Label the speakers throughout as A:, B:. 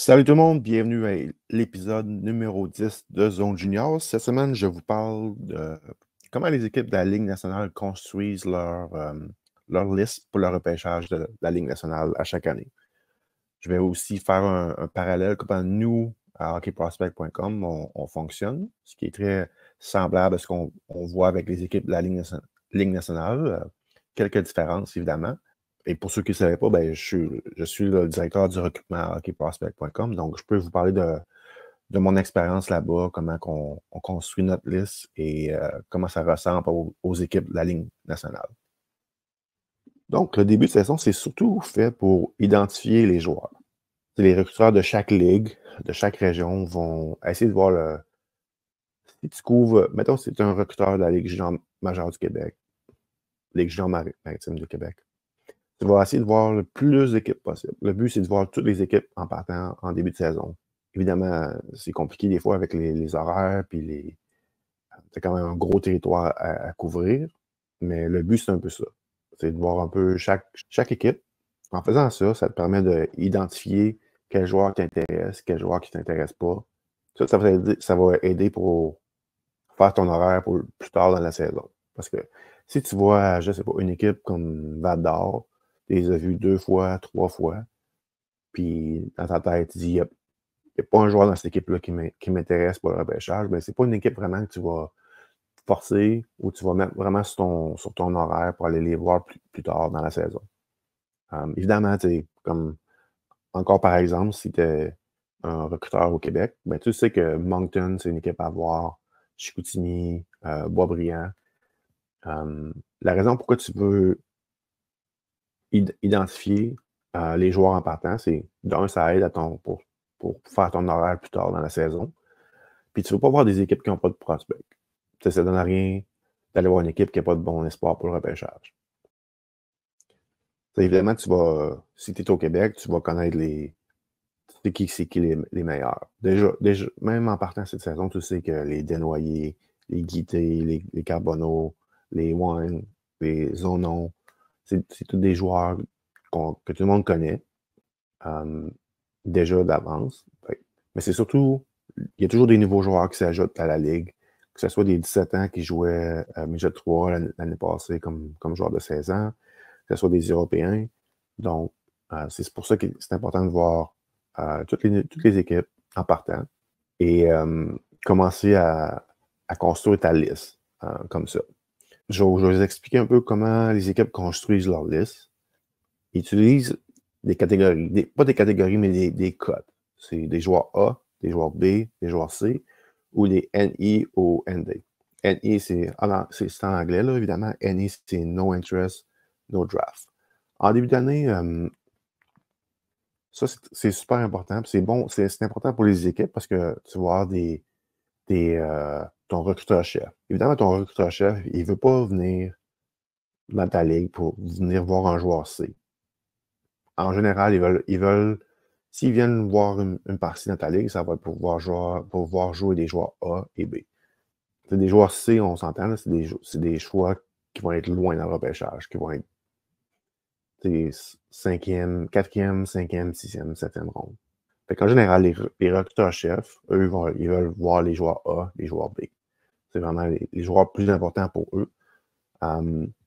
A: Salut tout le monde, bienvenue à l'épisode numéro 10 de Zone Junior. Cette semaine, je vous parle de comment les équipes de la Ligue nationale construisent leur liste pour le repêchage de la Ligue nationale à chaque année. Je vais aussi faire un parallèle comment nous, à hockeyprospect.com, on fonctionne, ce qui est très semblable à ce qu'on voit avec les équipes de la Ligue nationale. Quelques différences, évidemment. Et pour ceux qui ne savaient pas, ben, je suis le directeur du recrutement à hockeyprospect.com, donc je peux vous parler de mon expérience là-bas, comment on construit notre liste et comment ça ressemble aux équipes de la Ligue nationale. Donc, le début de saison, c'est surtout fait pour identifier les joueurs. Les recruteurs de chaque ligue, de chaque région vont essayer de voir si tu couvres, mettons, si tu es un recruteur de la Ligue junior majeure du Québec, Ligue junior maritime du Québec. Tu vas essayer de voir le plus d'équipes possible. Le but, c'est de voir toutes les équipes en partant en début de saison. Évidemment, c'est compliqué des fois avec les horaires, puis c'est quand même un gros territoire à couvrir, mais le but, c'est un peu ça. C'est de voir un peu chaque équipe. En faisant ça, ça te permet d'identifier quel joueur t'intéresse, quel joueur qui ne t'intéresse pas. Ça va aider pour faire ton horaire pour plus tard dans la saison. Parce que si tu vois, je ne sais pas, une équipe comme Val d'Or, tu les as vus 2 fois, 3 fois, puis dans ta tête, tu dis, il n'y a pas un joueur dans cette équipe-là qui m'intéresse pour le repêchage, bien, c'est pas une équipe vraiment que tu vas forcer ou tu vas mettre vraiment sur ton horaire pour aller les voir plus tard dans la saison. Évidemment, comme encore par exemple, si tu es un recruteur au Québec, ben, tu sais que Moncton, c'est une équipe à voir, Chicoutimi, Boisbriand. La raison pourquoi tu veux identifier les joueurs en partant, c'est d'un, ça aide pour faire ton horaire plus tard dans la saison. Puis tu ne veux pas voir des équipes qui n'ont pas de prospect. Ça ne donne rien d'aller voir une équipe qui n'a pas de bon espoir pour le repêchage. Évidemment, si tu es au Québec, tu vas connaître c'est qui les meilleurs. Déjà, même en partant cette saison, tu sais que les Desnoyers, les Guité, les Carbonneau, les Wine, les Zonon, c'est tous des joueurs que tout le monde connaît déjà d'avance. Mais c'est surtout, il y a toujours des nouveaux joueurs qui s'ajoutent à la Ligue, que ce soit des 17 ans qui jouaient à Midget 3 l'année passée comme joueur de 16 ans, que ce soit des Européens. Donc, c'est pour ça que c'est important de voir toutes les équipes en partant et commencer à construire ta liste comme ça. Je vais vous expliquer un peu comment les équipes construisent leur liste. Ils utilisent des catégories, pas des catégories, mais des codes. C'est des joueurs A, des joueurs B, des joueurs C ou des NI ou ND. NI, c'est en anglais, là, évidemment. NI, c'est No Interest, No Draft. En début d'année, ça, c'est super important. C'est bon, c'est important pour les équipes parce que tu vas avoir ton recruteur-chef. Évidemment, ton recruteur-chef, il ne veut pas venir dans ta ligue pour venir voir un joueur C. En général, ils veulent s'ils viennent voir une partie dans ta ligue, ça va être pour pouvoir jouer des joueurs A et B. C'est des joueurs C, on s'entend, c'est des choix qui vont être loin dans le repêchage, qui vont être 5e, 4e, 5e, 6e, 7e ronde. Fait qu'en général, les recruteurs-chefs, eux, ils veulent voir les joueurs A, les joueurs B. C'est vraiment les joueurs plus importants pour eux.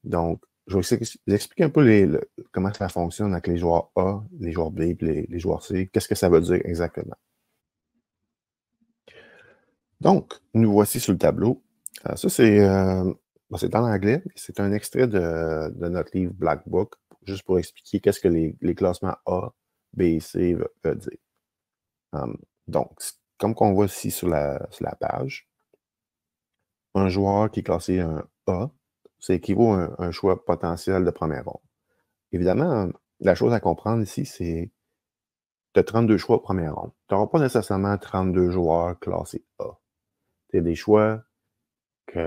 A: Donc, je vais vous expliquer un peu comment ça fonctionne avec les joueurs A, les joueurs B et les joueurs C. Qu'est-ce que ça veut dire exactement? Donc, nous voici sur le tableau. Ça, c'est en anglais. C'est un extrait de notre livre Black Book, juste pour expliquer qu'est-ce que les classements A, B et C veulent dire. Donc, comme qu'on voit ici sur la page, un joueur qui est classé un A, ça équivaut à un choix potentiel de première ronde. Évidemment, la chose à comprendre ici, c'est que tu as 32 choix de première ronde. Tu n'auras pas nécessairement 32 joueurs classés A. Tu as des choix qui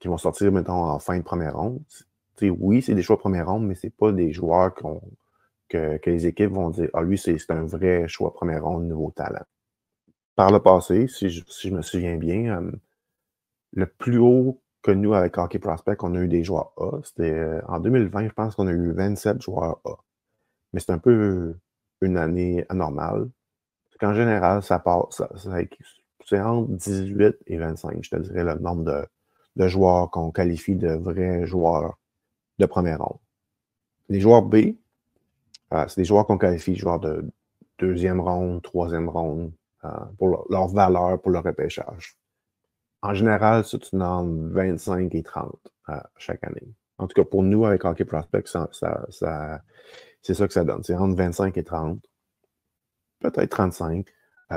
A: vont sortir, mettons, en fin de première ronde. Oui, c'est des choix de première ronde, mais ce n'est pas des joueurs que les équipes vont dire « Ah, lui, c'est un vrai choix de première ronde, nouveau talent. » Par le passé, si je me souviens bien, le plus haut que nous, avec Hockey Prospect, on a eu des joueurs A, c'était en 2020, je pense qu'on a eu 27 joueurs A. Mais c'est un peu une année anormale, c'est qu'en général, c'est entre 18 et 25, je te dirais, le nombre de joueurs qu'on qualifie de vrais joueurs de première ronde. Les joueurs B, c'est des joueurs qu'on qualifie joueurs de deuxième ronde, troisième ronde, pour leur valeur pour le repêchage. En général, ça, tu entre 25 et 30 chaque année. En tout cas, pour nous, avec Hockey Prospect, c'est ça que ça donne. C'est entre 25 et 30, peut-être 35.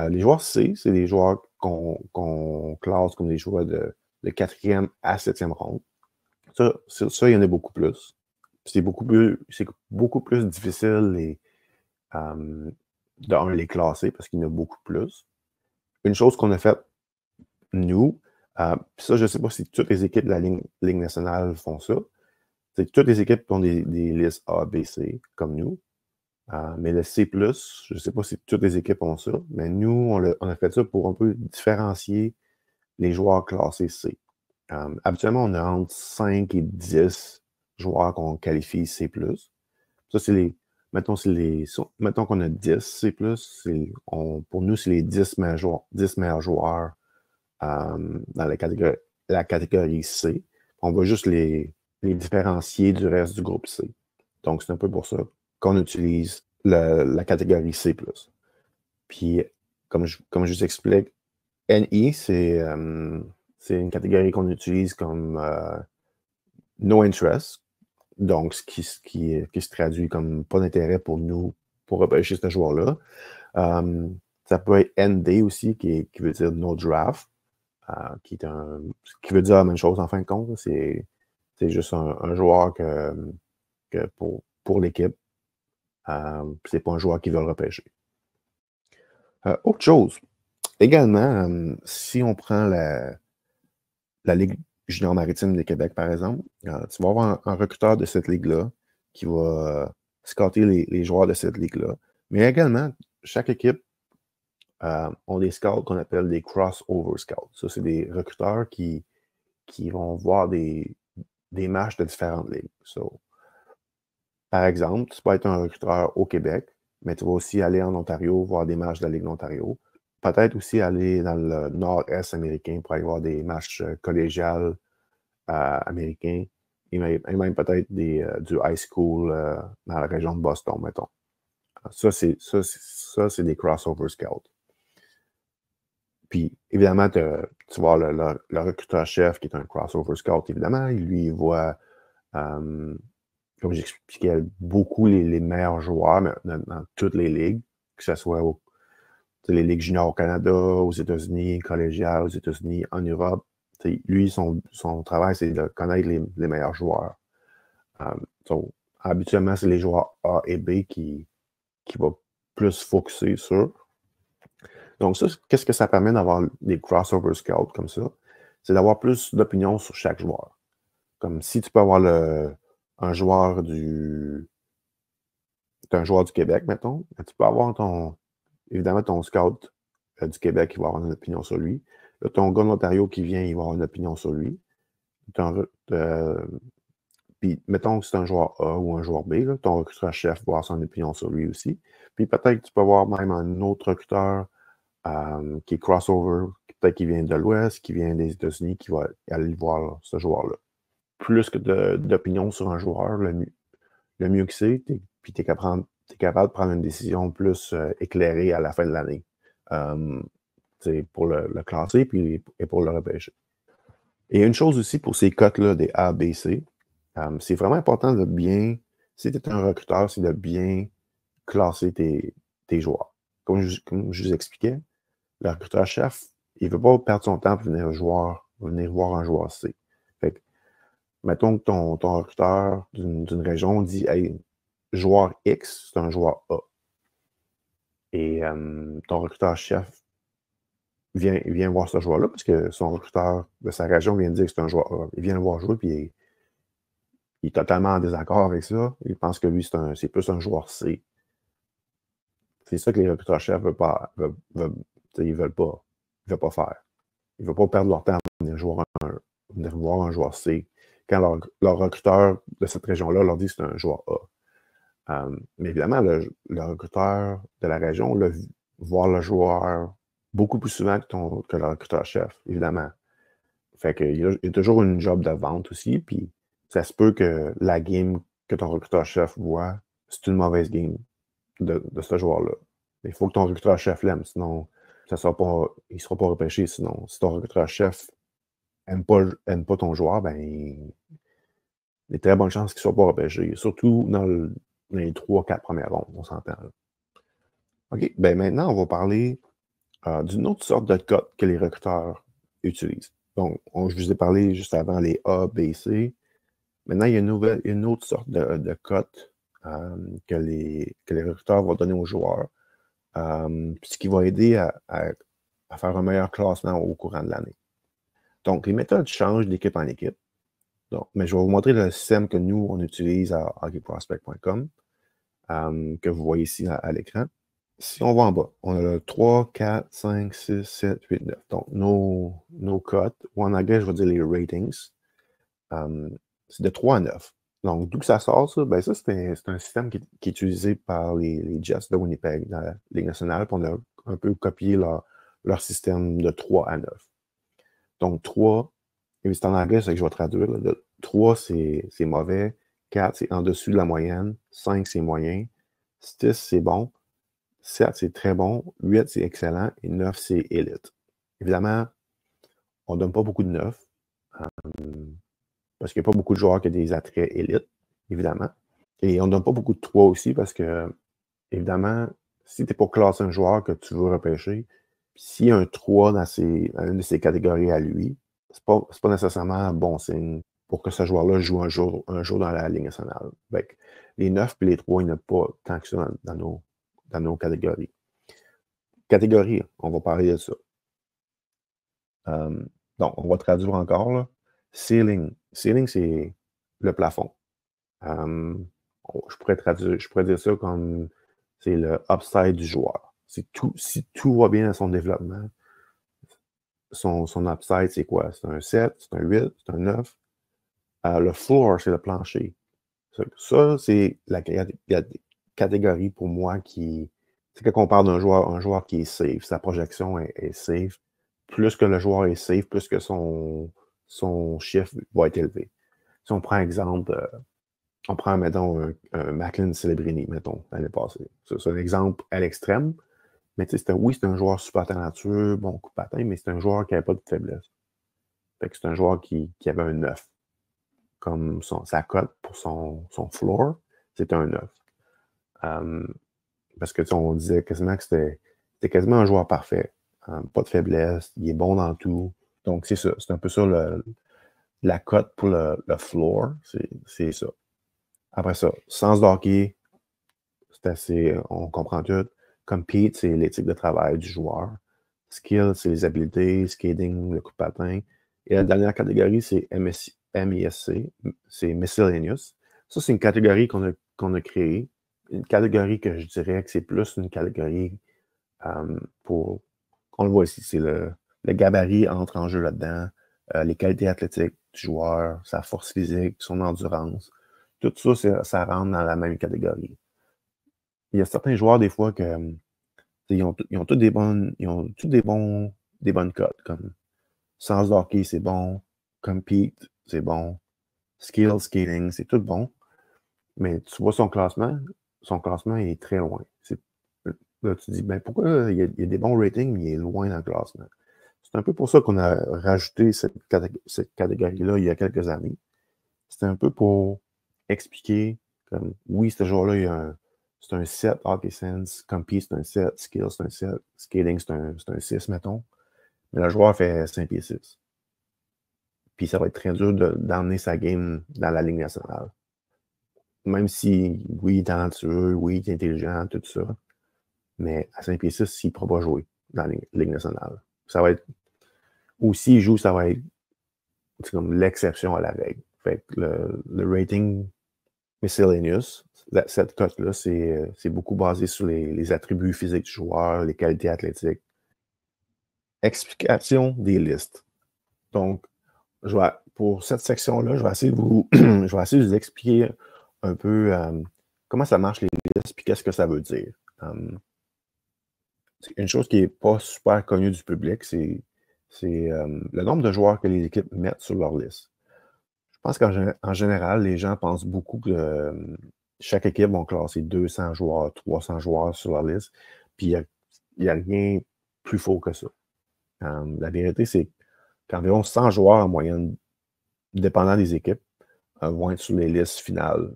A: Les joueurs C, c'est des joueurs qu'on classe comme des joueurs de 4e à 7e ronde. Ça, il y en a beaucoup plus. C'est beaucoup plus difficile les classer parce qu'il y en a beaucoup plus. Une chose qu'on a faite, nous, ça, je ne sais pas si toutes les équipes de la Ligue nationale font ça. C'est que toutes les équipes ont des listes A, B, C, comme nous. Mais le C+, je ne sais pas si toutes les équipes ont ça, mais nous, on a fait ça pour un peu différencier les joueurs classés C. Habituellement, on a entre 5 et 10 joueurs qu'on qualifie C+. Ça, c'est les... Mettons qu'on a 10 C+, pour nous, c'est les 10 meilleurs joueurs dans la catégorie C. On va juste les différencier du reste du groupe C. Donc, c'est un peu pour ça qu'on utilise la catégorie C+. Puis, comme je vous explique, NI, c'est une catégorie qu'on utilise comme no interest. Donc, ce qui se traduit comme pas d'intérêt pour nous pour repêcher ce joueur-là. Ça peut être ND aussi, qui veut dire no draft, qui veut dire la même chose en fin de compte. C'est juste un joueur que pour l'équipe. C'est pas un joueur qui veut le repêcher. Autre chose, également, si on prend la Ligue junior maritime du Québec, par exemple, tu vas avoir un recruteur de cette ligue-là qui va scotter les joueurs de cette ligue-là. Mais également, chaque équipe ont des scouts qu'on appelle des crossover scouts. Ça, c'est des recruteurs qui vont voir des matchs de différentes ligues. So, par exemple, tu peux être un recruteur au Québec, mais tu vas aussi aller en Ontario voir des matchs de la Ligue d'Ontario. Peut-être aussi aller dans le nord-est américain pour aller voir des matchs collégiales américains et même peut-être du high school dans la région de Boston, mettons. Ça, c'est des crossover scouts. Puis, évidemment, tu vois le recruteur-chef qui est un crossover scout, évidemment. Lui, il voit, comme j'expliquais, beaucoup les meilleurs joueurs dans toutes les ligues, que ce soit les ligues juniors au Canada, aux États-Unis, collégiales aux États-Unis, en Europe. Lui, son travail, c'est de connaître les meilleurs joueurs. Habituellement, c'est les joueurs A et B qui vont plus focuser sur. Donc, ça, qu'est-ce que ça permet d'avoir des crossover scouts comme ça? C'est d'avoir plus d'opinions sur chaque joueur. Comme si tu peux avoir un joueur du Québec, mettons, tu peux avoir évidemment ton scout du Québec qui va avoir une opinion sur lui. Là, ton gars de l'Ontario qui vient, il va avoir une opinion sur lui. Puis, mettons que c'est un joueur A ou un joueur B, là, ton recruteur-chef va avoir son opinion sur lui aussi. Puis, peut-être que tu peux avoir même un autre recruteur qui est crossover, peut-être qu'il vient de l'Ouest, qui vient des États-Unis, qui va aller voir ce joueur-là. Plus que d'opinion sur un joueur, le mieux que c'est, puis tu es capable de prendre une décision plus éclairée à la fin de l'année. Pour le classer et pour le repêcher. Et une chose aussi pour ces cotes-là, des A, B, C, c'est vraiment important de bien, si tu es un recruteur, c'est de bien classer tes joueurs. Comme je vous expliquais, le recruteur-chef, il ne veut pas perdre son temps pour venir voir un joueur C. Fait que, mettons que ton recruteur d'une région dit hey, joueur X, c'est un joueur A. Et ton recruteur-chef vient voir ce joueur-là parce que son recruteur de sa région vient de dire que c'est un joueur A. Il vient le voir jouer, puis il est totalement en désaccord avec ça. Il pense que lui, c'est plus un joueur C. C'est ça que les recruteurs-chefs veulent pas. Ils veulent pas faire. Ils ne veulent pas perdre leur temps à venir voir un joueur C quand leur recruteur de cette région-là leur dit que c'est un joueur Mais évidemment, le recruteur de la région va voir le joueur beaucoup plus souvent que le recruteur-chef, évidemment. Fait qu'il y a toujours une job de vente aussi, puis ça se peut que la game que ton recruteur-chef voit, c'est une mauvaise game de ce joueur-là. Il faut que ton recruteur-chef l'aime, sinon il ne sera pas repêché. Sinon, si ton recruteur-chef n'aime pas ton joueur, ben, il y a très bonnes chances qu'il ne soit pas repêché. Surtout dans les 3-4 premières rondes, on s'entend. OK, ben maintenant, on va parler d'une autre sorte de cote que les recruteurs utilisent. Donc, je vous ai parlé juste avant les A, B, C. Maintenant, il y a une autre sorte de cote que les recruteurs vont donner aux joueurs, ce qui va aider à faire un meilleur classement au courant de l'année. Donc, les méthodes changent d'équipe en équipe. Donc, mais je vais vous montrer le système que nous, on utilise à hockeyprospect.com, que vous voyez ici à l'écran. Si on va en bas, on a le 3, 4, 5, 6, 7, 8, 9. Donc, nos cotes, ou en anglais, je vais dire les ratings, c'est de 3 à 9. Donc, d'où que ça sort, ça? Ben ça, c'est un système qui est utilisé par les Jets de Winnipeg dans la Ligue nationale. Puis on a un peu copié leur système de 3 à 9. Donc, 3, et c'est en anglais, c'est que je vais traduire. 3, c'est mauvais. 4, c'est en dessus de la moyenne. 5, c'est moyen. 6, c'est bon. 7, c'est très bon. 8, c'est excellent. Et 9, c'est élite. Évidemment, on ne donne pas beaucoup de 9. Parce qu'il n'y a pas beaucoup de joueurs qui ont des attraits élites, évidemment. Et on ne donne pas beaucoup de 3 aussi parce que, évidemment, si tu es pour classer un joueur que tu veux repêcher, puis s'il y a un 3 dans une de ses catégories à lui, c'est pas nécessairement un bon signe pour que ce joueur-là joue un jour dans la Ligue nationale. Donc, les 9 et les 3, il n'y en a pas tant que ça dans nos catégories. Catégorie, on va parler de ça. Donc, on va traduire encore, là. Ceiling. Ceiling, c'est le plafond. Je pourrais dire ça comme c'est le upside du joueur. Si tout va bien dans son développement, son upside, c'est quoi? C'est un 7, c'est un 8, c'est un 9. Le floor, c'est le plancher. Ça, c'est la catégorie pour moi c'est quand on parle d'un joueur, un joueur qui est safe, sa projection est safe. Plus que le joueur est safe, plus que son chiffre va être élevé. Si on prend exemple, on prend, mettons, un Macklin Celebrini, mettons, l'année passée. C'est un exemple à l'extrême, mais tu sais, oui, c'est un joueur super talentueux, bon coup de patin, mais c'est un joueur qui n'avait pas de faiblesse. Fait que c'est un joueur qui avait un 9. Comme sa cote pour son floor, c'était un 9. Parce que on disait quasiment que c'était quasiment un joueur parfait. Pas de faiblesse, il est bon dans tout. Donc, c'est ça. C'est un peu ça la cote pour le floor. C'est ça. Après ça, sens de hockey, c'est assez, on comprend tout. Compete, c'est l'éthique de travail du joueur. Skill, c'est les habiletés, skating, le coup de patin. Et la dernière catégorie, c'est MISC, c'est Miscellaneous. Ça, c'est une catégorie qu'on a créée. Une catégorie que je dirais que c'est plus une catégorie pour... On le voit ici, c'est le gabarit entre en jeu là-dedans, les qualités athlétiques du joueur, sa force physique, son endurance. Tout ça, ça rentre dans la même catégorie. Il y a certains joueurs, des fois, que ils ont tous des bonnes cotes, comme sens de hockey, c'est bon, compete, c'est bon, skill, skating, c'est tout bon. Mais tu vois son classement est très loin. Là, tu te dis, ben pourquoi il y a des bons ratings, mais il est loin dans le classement? C'est un peu pour ça qu'on a rajouté cette catégorie-là il y a quelques années. C'était un peu pour expliquer, comme, oui, ce joueur-là, c'est un 7 hockey sense, compete, c'est un 7, skill, c'est un 7, skating, c'est un 6, mettons. Mais le joueur fait 5 pieds 6. Puis ça va être très dur d'emmener sa game dans la Ligue nationale. Même si, oui, il est talentueux, oui, il est intelligent, tout ça. Mais à 5 pieds 6, il ne pourra pas jouer dans la Ligue nationale. Ça va être. Ou s'il joue, ça va être comme l'exception à la règle. Fait que le rating miscellaneous, cette cote-là, c'est beaucoup basé sur les attributs physiques du joueur, les qualités athlétiques. Explication des listes. Donc, pour cette section-là, je vais essayer de vous expliquer un peu comment ça marche les listes, puis qu'est-ce que ça veut dire. Une chose qui n'est pas super connue du public, c'est le nombre de joueurs que les équipes mettent sur leur liste. Je pense qu'en général, les gens pensent beaucoup que chaque équipe va classer 200 joueurs, 300 joueurs sur leur liste, puis il n'y a rien plus faux que ça. La vérité, c'est qu'environ 100 joueurs en moyenne, dépendant des équipes, vont être sur les listes finales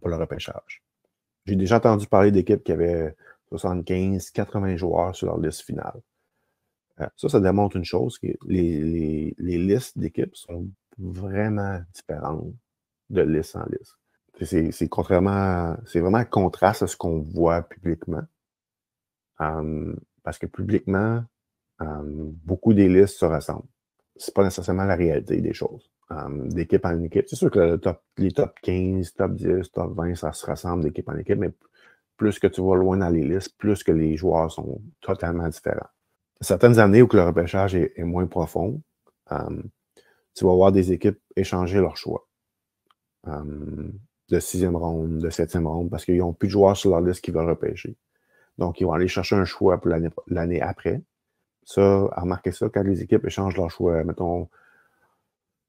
A: pour le repêchage. J'ai déjà entendu parler d'équipes qui avaient 75, 80 joueurs sur leur liste finale. Ça démontre une chose, que les listes d'équipes sont vraiment différentes de liste en liste. C'est vraiment un contraste à ce qu'on voit publiquement. Parce que publiquement, beaucoup des listes se ressemblent. C'est pas nécessairement la réalité des choses. D'équipe en équipe, c'est sûr que les top 15, top 10, top 20, ça se ressemble d'équipe en équipe, mais plus que tu vas loin dans les listes, plus que les joueurs sont totalement différents. Certaines années où le repêchage est moins profond, tu vas voir des équipes échanger leur choix de 6e ronde, de 7e ronde, parce qu'ils n'ont plus de joueurs sur leur liste qui veulent repêcher. Donc, ils vont aller chercher un choix pour l'année après. Ça, remarquez ça, quand les équipes échangent leur choix, mettons,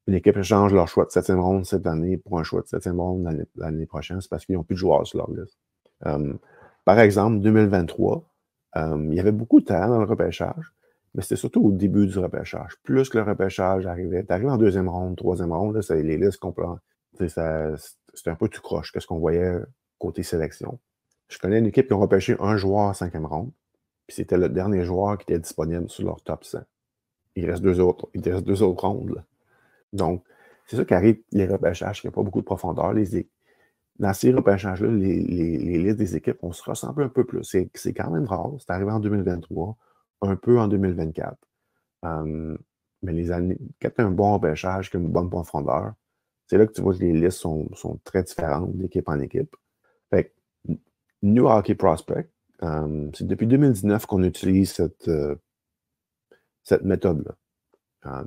A: une équipe échange leur choix de 7e ronde cette année pour un choix de 7e ronde l'année prochaine, c'est parce qu'ils n'ont plus de joueurs sur leur liste. Par exemple, 2023, il y avait beaucoup de talent dans le repêchage, mais c'était surtout au début du repêchage. Plus que le repêchage arrivait, tu arrives en 2e ronde, 3e ronde, là, c'est les listes complètes. C'était un peu tout croche que ce qu'on voyait côté sélection. Je connais une équipe qui a repêché un joueur en 5e ronde, puis c'était le dernier joueur qui était disponible sur leur top 100. Il reste deux autres rondes. Là. Donc, c'est ça qui arrive, les repêchages, il n'y a pas beaucoup de profondeur. Dans ces repêchages-là, les listes des équipes, on se ressemble un peu plus. C'est quand même rare. C'est arrivé en 2023, un peu en 2024. Mais quand tu as un bon repêchage, une bonne profondeur, c'est là que tu vois que les listes sont très différentes d'équipe en équipe. Fait que, New Hockey Prospect, c'est depuis 2019 qu'on utilise cette méthode-là.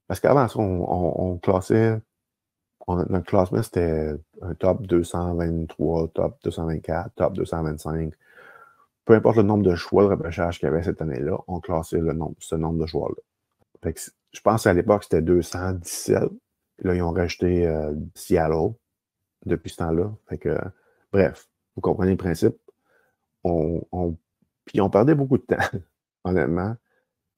A: Parce qu'avant ça, on classait, notre classement, c'était un top 223, top 224, top 225. Peu importe le nombre de choix de repêchage qu'il y avait cette année-là, on classait ce nombre de joueurs-là. Je pense qu'à l'époque, c'était 217. Là, ils ont rajouté Seattle depuis ce temps-là. Bref, vous comprenez le principe. Puis on perdait beaucoup de temps, honnêtement,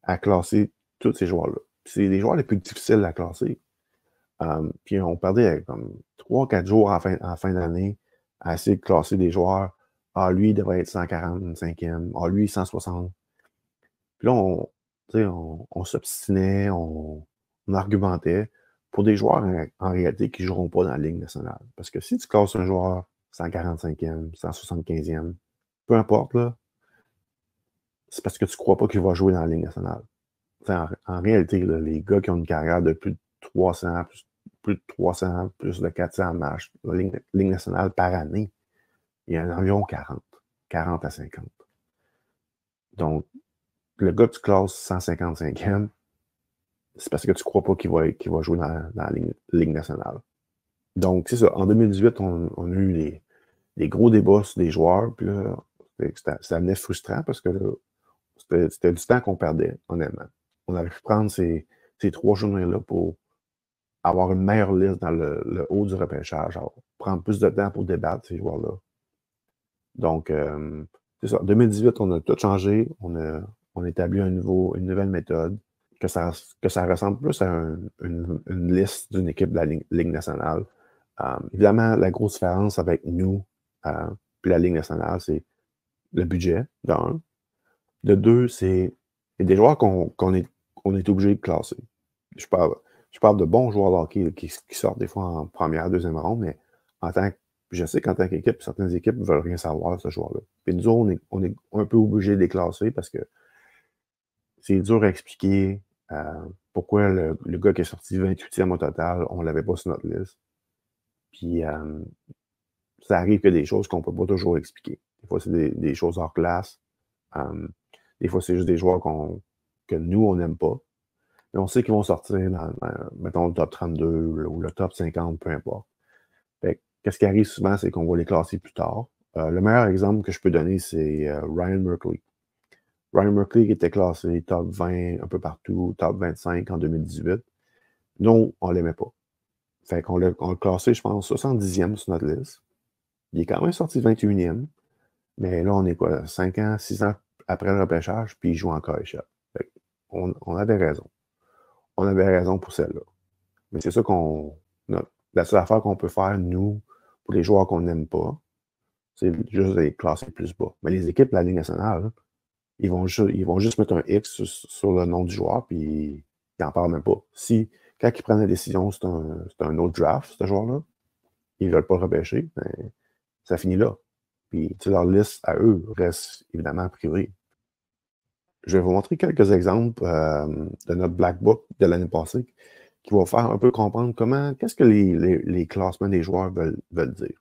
A: à classer tous ces joueurs-là. C'est les joueurs les plus difficiles à classer. Puis on perdait comme 3-4 jours en fin d'année à essayer de classer des joueurs. Ah, lui, il devrait être 145e. Ah, lui, 160. Puis là, on s'obstinait, on argumentait pour des joueurs en réalité qui ne joueront pas dans la Ligue nationale. Parce que si tu classes un joueur 145e, 175e, peu importe, là, c'est parce que tu ne crois pas qu'il va jouer dans la Ligue nationale. En réalité, là, les gars qui ont une carrière de plus de 300, plus de 400 matchs, la Ligue nationale par année, il y en a environ 40 à 50. Donc, le gars que tu classes 155e, c'est parce que tu ne crois pas qu'il va jouer dans la Ligue nationale. Donc, c'est ça. En 2018, on a eu des gros débats sur des joueurs, puis là, ça devenait frustrant parce que là, c'était du temps qu'on perdait, honnêtement. On avait pu prendre ces 3 journées-là pour avoir une meilleure liste dans le haut du repêchage, prendre plus de temps pour débattre ces joueurs-là. Donc, c'est ça. En 2018, on a tout changé. On a établi une nouvelle méthode, que ça ressemble plus à une liste d'une équipe de la Ligue nationale. Évidemment, la grosse différence avec nous puis la Ligue nationale, c'est le budget, d'un. De deux, c'est des joueurs qu'on est obligé de classer. Je parle de bons joueurs de hockey qui sortent des fois en première, deuxième ronde, mais je sais qu'en tant qu'équipe, certaines équipes ne veulent rien savoir de ce joueur-là. Puis nous, on est un peu obligé de les classer parce que c'est dur à expliquer pourquoi le gars qui est sorti 28e au total, on ne l'avait pas sur notre liste. Puis ça arrive qu'il y a des choses qu'on ne peut pas toujours expliquer. Des fois, c'est des choses hors classe. Des fois, c'est juste des joueurs que nous, on n'aime pas. Mais on sait qu'ils vont sortir dans, mettons, le top 32 ou le top 50, peu importe. qu'est-ce qui arrive souvent, c'est qu'on va les classer plus tard. Le meilleur exemple que je peux donner, c'est Ryan Merkley. Ryan Merkley qui était classé top 20 un peu partout, top 25 en 2018. Nous, on ne l'aimait pas. Fait qu'on l'a classé, je pense, 70e sur notre liste. Il est quand même sorti 21e. Mais là, on est quoi, 5 ans, 6 ans après le repêchage, puis il joue encore échec. On avait raison. On avait raison pour celle-là. Mais c'est ça la seule affaire qu'on peut faire, nous, pour les joueurs qu'on n'aime pas, c'est juste les classer plus bas. Mais les équipes de la Ligue nationale, ils vont juste mettre un X sur le nom du joueur, puis ils n'en parlent même pas. Quand ils prennent la décision, c'est un autre draft, ce joueur-là, ils ne veulent pas le repêcher, ben, ça finit là. Puis leur liste à eux reste évidemment privée. Je vais vous montrer quelques exemples de notre Black Book de l'année passée qui vont faire un peu comprendre qu'est-ce que les classements des joueurs veulent dire.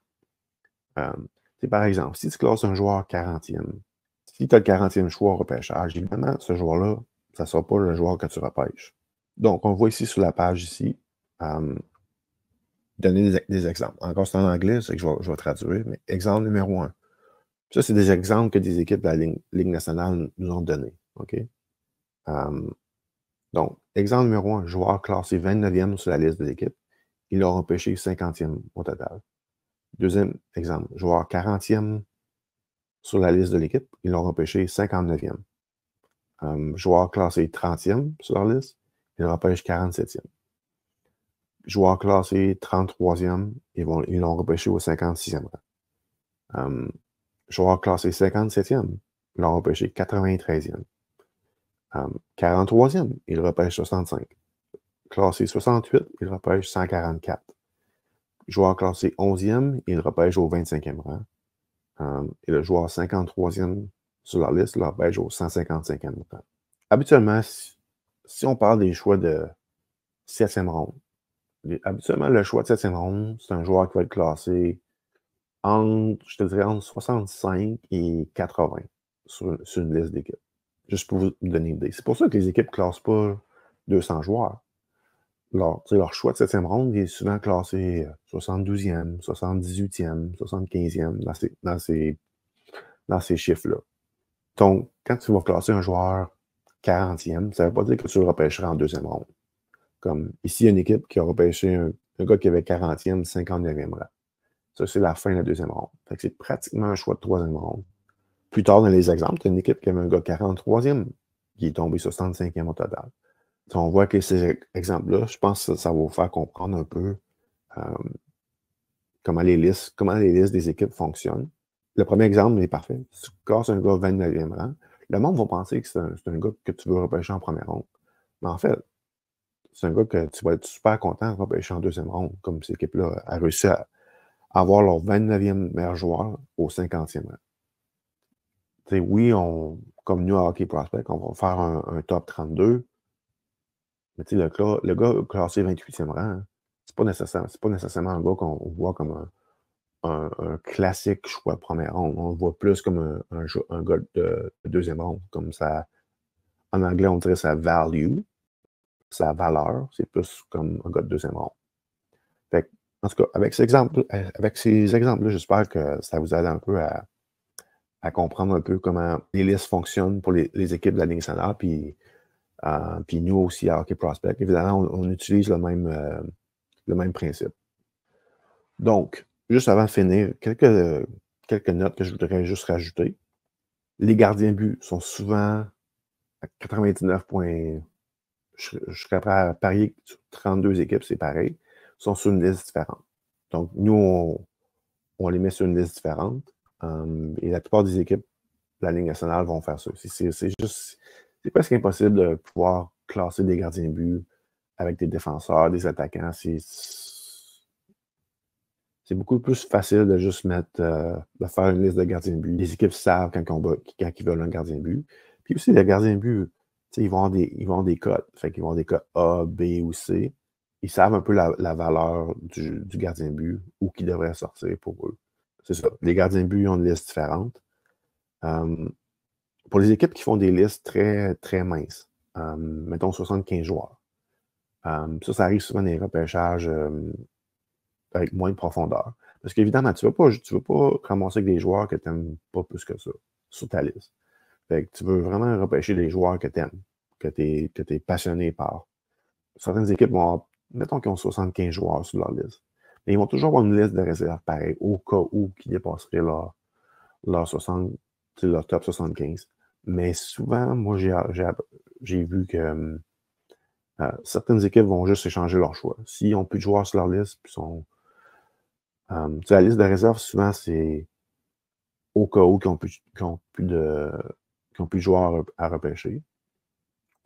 A: Par exemple, si tu classes un joueur 40e, si tu as le 40e choix au repêchage, évidemment, ce joueur-là, ça ne sera pas le joueur que tu repêches. Donc, on voit ici sur la page ici, donner des exemples. Encore, c'est en anglais, c'est que je vais traduire, mais exemple numéro 1. Ça, c'est des exemples que des équipes de la Ligue nationale nous ont donnés. OK? Donc, exemple numéro 1, joueur classé 29e sur la liste de l'équipe. Il a repêché 50e au total. Deuxième exemple, joueur 40e sur la liste de l'équipe. Ils l'ont repêché 59e. Joueur classé 30e sur leur liste. Ils repêchent 47e. Joueur classé 33e, ils l'ont repêché au 56e rang. Joueur classé 57e, ils l'ont repêché 93e. 43e, il repêche 65. Classé 68, il repêche 144. Joueur classé 11e, il repêche au 25e rang. Et le joueur 53e sur la liste, il repêche au 155e rang. Habituellement, si on parle des choix de 7e ronde, habituellement, le choix de 7e ronde, c'est un joueur qui va être classé je te dirais, entre 65 et 80 sur une liste d'équipes. Juste pour vous donner une idée. C'est pour ça que les équipes ne classent pas 200 joueurs. Leur choix de 7e ronde est souvent classé 72e, 78e, 75e dans ces chiffres-là. Donc, quand tu vas classer un joueur 40e, ça ne veut pas dire que tu le repêcheras en 2e ronde. Comme ici, il y a une équipe qui a repêché un gars qui avait 40e, 59e rang. Ça, c'est la fin de la 2e ronde. Fait que c'est pratiquement un choix de 3e ronde. Plus tard dans les exemples, tu as une équipe qui avait un gars 43e qui est tombé 65e au total. Donc, on voit que ces exemples-là, je pense que ça va vous faire comprendre un peu comment les listes des équipes fonctionnent. Le premier exemple est parfait. Si tu casses un gars 29e rang, le monde va penser que c'est un gars que tu veux repêcher en première ronde. Mais en fait, c'est un gars que tu vas être super content de repêcher en 2e ronde, comme cette équipe-là a réussi à avoir leur 29e meilleur joueur au 50e rang. T'sais, oui, comme nous à Hockey Prospect, on va faire un top 32. Mais le gars classé 28e rang, hein, c'est pas nécessairement un gars qu'on voit comme un classique choix de première ronde. On le voit plus comme un gars de 2e ronde. Comme ça, en anglais, on dirait sa value, sa valeur. C'est plus comme un gars de 2e ronde. Fait, en tout cas, avec ces exemples-là, j'espère que ça vous aide un peu à comprendre un peu comment les listes fonctionnent pour les équipes de la Ligue nationale. Puis nous aussi, à Hockey Prospect, évidemment, on utilise le même principe. Donc, juste avant de finir, quelques notes que je voudrais juste rajouter. Les gardiens but sont souvent à 99 points. Je serais prêt à parier que sur 32 équipes, c'est pareil, sont sur une liste différente. Donc, nous, on les met sur une liste différente. Et la plupart des équipes de la Ligue nationale vont faire ça. C'est presque impossible de pouvoir classer des gardiens de but avec des défenseurs, des attaquants. C'est beaucoup plus facile de juste de faire une liste de gardiens de but. Les équipes savent quand ils veulent un gardien de but. Puis aussi, les gardiens de but, ils vont avoir des cotes. Fait qu'ils vont avoir des cotes A, B ou C. Ils savent un peu la valeur du gardien de but ou qui devrait sortir pour eux. C'est ça. Les gardiens de but ils ont une liste différente. Pour les équipes qui font des listes très, très minces, mettons 75 joueurs, ça arrive souvent dans les repêchages avec moins de profondeur. Parce qu'évidemment, tu veux pas ramasser avec des joueurs que tu n'aimes pas plus que ça sur ta liste. Fait que tu veux vraiment repêcher des joueurs que tu aimes, que tu es passionné par. Certaines équipes vont avoir, mettons qu'ils ont 75 joueurs sur leur liste. Mais ils vont toujours avoir une liste de réserve pareil, au cas où qui dépasserait leur 60, leur top 75. Mais souvent, moi, j'ai vu que certaines équipes vont juste échanger leur choix. S'ils n'ont plus de joueurs sur leur liste, puis la liste de réserve, souvent, c'est au cas où qu'ils ont plus de joueurs à repêcher.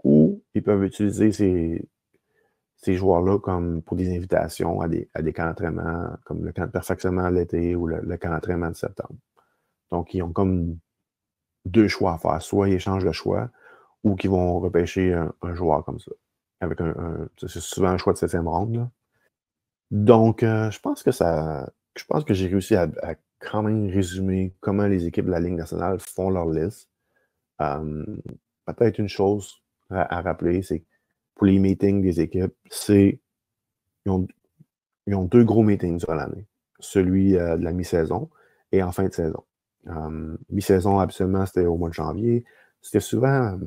A: Ou ils peuvent utiliser ces joueurs-là comme pour des invitations à des camps d'entraînement, comme le camp de perfectionnement l'été ou le camp d'entraînement de septembre. Donc, ils ont comme deux choix à faire. Soit ils échangent le choix ou qu'ils vont repêcher un joueur comme ça. Avec c'est souvent un choix de 7e ronde. Là. Donc, je pense que j'ai réussi à quand même résumer comment les équipes de la Ligue nationale font leur liste. Peut-être une chose à rappeler, c'est que pour les meetings des équipes, ils ont deux gros meetings durant l'année. Celui de la mi-saison et en fin de saison. Mi-saison, absolument, c'était au mois de janvier. C'était souvent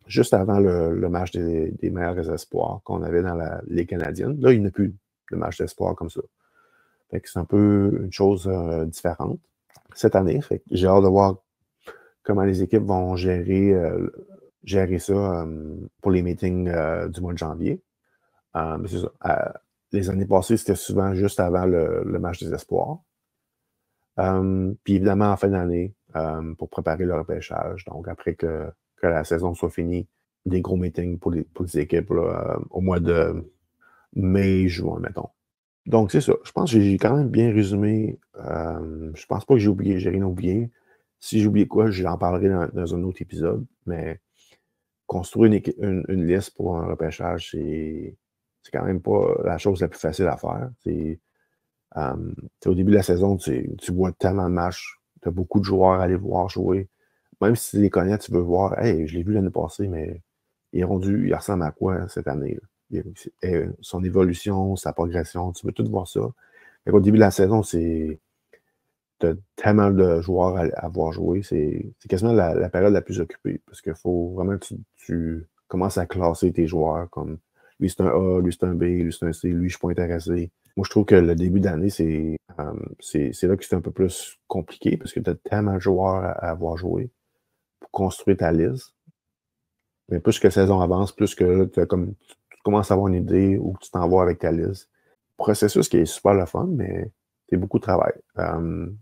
A: juste avant le match des meilleurs espoirs qu'on avait dans la Ligue canadienne. Là, il n'y a plus de match d'espoir comme ça. Fait que c'est un peu une chose différente cette année. Fait que j'ai hâte de voir comment les équipes vont gérer ça pour les meetings du mois de janvier. Mais c'est ça. Les années passées, c'était souvent juste avant le match des espoirs. Puis évidemment, en fin d'année, pour préparer le repêchage. Donc, après que la saison soit finie, des gros meetings pour les équipes là, au mois de mai, juin, mettons. Donc, c'est ça. Je pense que j'ai quand même bien résumé. Je pense pas que j'ai rien oublié. Si j'ai oublié quoi, j'en parlerai dans un autre épisode. Mais construire une liste pour un repêchage, c'est quand même pas la chose la plus facile à faire. Au début de la saison, tu vois tellement de matchs, tu as beaucoup de joueurs à aller voir jouer. Même si tu les connais, tu veux voir, hey, je l'ai vu l'année passée, mais il ressemble à quoi cette année? Son évolution, sa progression, tu veux tout voir ça. Au début de la saison, tu as tellement de joueurs à voir jouer. C'est quasiment la période la plus occupée parce qu'il faut vraiment que tu commences à classer tes joueurs comme lui c'est un A, lui c'est un B, lui c'est un C, lui je suis pas intéressé. Moi, je trouve que le début d'année, c'est là que c'est un peu plus compliqué parce que tu as tellement de joueurs à voir jouer pour construire ta liste. Mais plus que la saison avance, plus que tu commences à avoir une idée où tu t'en vas avec ta liste. Processus qui est super le fun, mais c'est beaucoup de travail.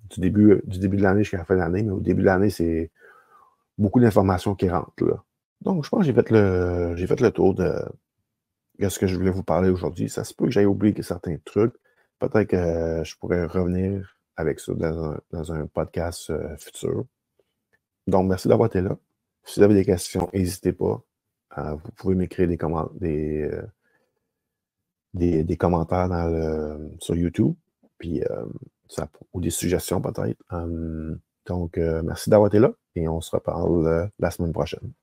A: Du début de l'année jusqu'à la fin de l'année, mais au début de l'année, c'est beaucoup d'informations qui rentrent. Là. Donc, je pense que j'ai fait le tour de ce que je voulais vous parler aujourd'hui. Ça se peut que j'aille oublié certains trucs. Peut-être que je pourrais revenir avec ça dans un podcast futur. Donc, merci d'avoir été là. Si vous avez des questions, n'hésitez pas. Vous pouvez m'écrire des commentaires sur YouTube, puis, ou des suggestions peut-être. Donc, merci d'avoir été là et on se reparle la semaine prochaine.